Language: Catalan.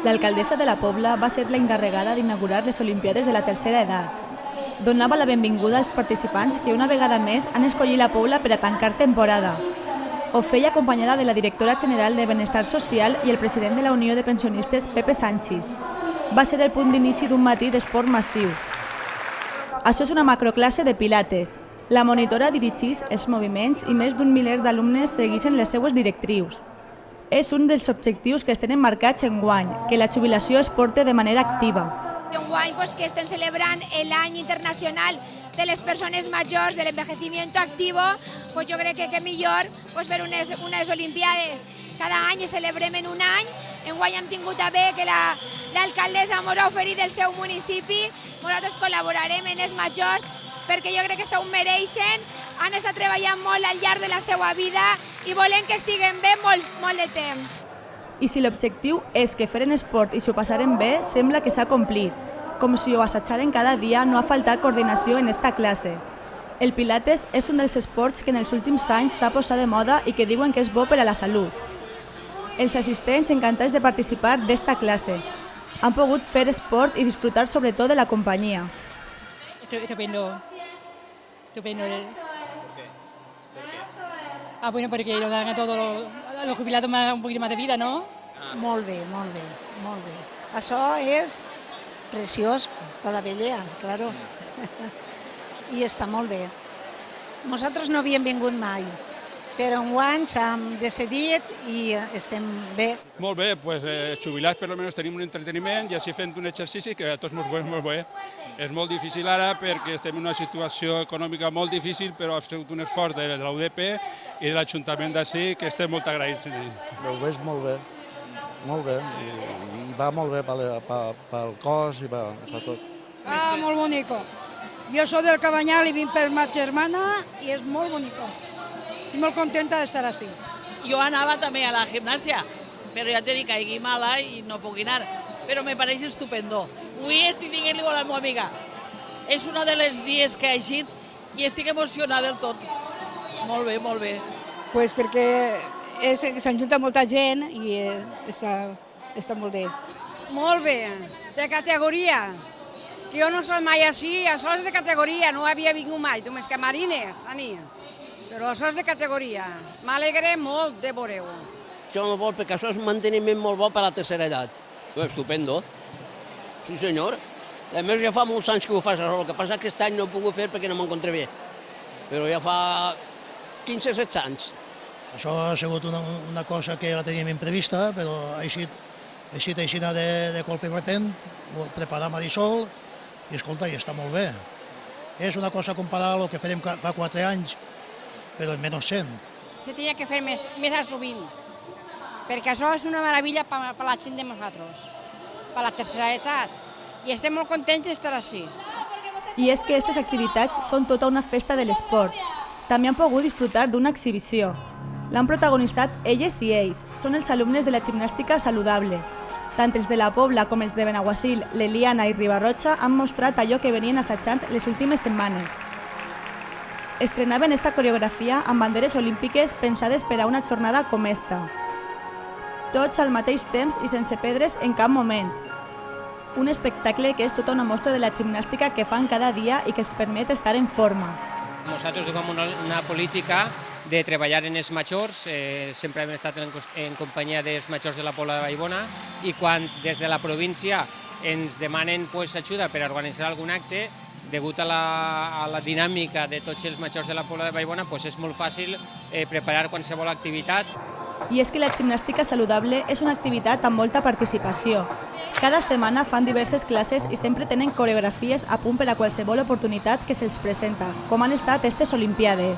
L'alcaldessa de la Pobla va ser la encarregada d'inaugurar les Olimpiades de la tercera edat. Donava la benvinguda als participants que una vegada més han escollit la Pobla per a tancar temporada. Ho feia acompanyada de la directora general de Benestar Social i el president de la Unió de Pensionistes, Pepe Sánchez. Va ser el punt d'inici d'un matí d'esport massiu. Això és una macroclasse de pilates. La monitora dirigeix els moviments i més d'un miler d'alumnes segueixen les seues directrius. És un dels objectius que es tenen marcats enguany, que la jubilació es porte de manera activa. Enguany que estem celebrant l'any internacional de les persones majors, de l'envejecimiento activo, jo crec que millor fer unes Olimpiades. Cada any celebrem en un any. Enguany hem tingut a bé que l'alcaldessa ens ha oferit del seu municipi. Nosaltres col·laborarem en els majors perquè jo crec que s'ho mereixen, han estat treballant molt al llarg de la seva vida i volen que estiguen bé molt de temps. I si l'objectiu és que feren esport i s'ho passaren bé, sembla que s'ha complit. Com si ho assajaren cada dia, no ha faltat coordinació en esta classe. El pilates és un dels esports que en els últims anys s'ha posat de moda i que diuen que és bo per a la salut. Els assistents encantats de participar d'esta classe. Han pogut fer esport i disfrutar sobretot de la companyia. Estupendo. Estupendo. Bueno, porque nos dan a todos los jubilados un poquito más de vida, ¿no? Molt bé, molt bé, molt bé. Això és preciós per la vella, claro. I està molt bé. Nosaltres no havíem vingut mai, però enguany s'hem decidit i estem bé. Molt bé, jubilats per almenys tenim un entreteniment i així fent un exercici que a tots ens va molt bé. És molt difícil ara perquè estem en una situació econòmica molt difícil, però ha sigut un esforç de la UDP i de l'Ajuntament d'ací que estem molt agraïts. Ho veig molt bé, molt bé, i va molt bé pel cos i per tot. Molt bonico. Jo soy del Cabanyal i vinc per ma germana i és molt bonico. Estic molt contenta d'estar així. Jo anava també a la gimnàsia, però ja t'he dit que hi mala i no puc anar. Però me pareix estupendo. Avui estic dient-li a la meva amiga. És un dels dies que he eixit i estic emocionada del tot. Molt bé, molt bé. Pues perquè s'ajunta molta gent i està molt bé. Molt bé, de categoria. Jo no soc mai així, això és de categoria, no havia vingut mai, només que marines, però això és de categoria. M'alegré molt de veure-ho. Això no vol, perquè això és un manteniment molt bo per a la tercera edat. Estupendo. Sí, senyor. A més, ja fa molts anys que ho fas, el que passa és que aquest any no he pogut fer perquè no m'encontré bé. Però ja fa 15-16 anys. Això ha sigut una cosa que la teníem imprevista, però ha eixit de colp i repent, ho preparàvem a dissol, i escolta, i està molt bé. És una cosa comparada al que farem fa 4 anys, però en menys 100. Se tenia que fer més sovint, perquè això és una meravella per la gent de nosaltres, per la tercera edat, i estem molt contents d'estar així. I és que aquestes activitats són tota una festa de l'esport. També han pogut disfrutar d'una exhibició. L'han protagonitzat elles i ells. Són els alumnes de la gimnàstica saludable. Tant els de la Pobla com els de Benaguasil, l'Eliana i Ribarroja han mostrat allò que venien assajant les últimes setmanes. Estrenaven esta coreografia amb banderes olímpiques pensades per a una jornada com esta. Tots al mateix temps i sense perdre's en cap moment. Un espectacle que és tota una mostra de la gimnàstica que fan cada dia i que els permet estar en forma. Nosaltres tenim una política de treballar en els majors, sempre hem estat en companyia dels majors de la Pobla de Vallbona i quan des de la província ens demanen ajuda per organitzar algun acte, degut a la dinàmica de tots els majors de la Pobla de Vallbona, és molt fàcil preparar qualsevol activitat. I és que la gimnàstica saludable és una activitat amb molta participació. Cada setmana fan diverses classes i sempre tenen coreografies a punt per a qualsevol oportunitat que se'ls presenta, com han estat aquestes Olimpiades.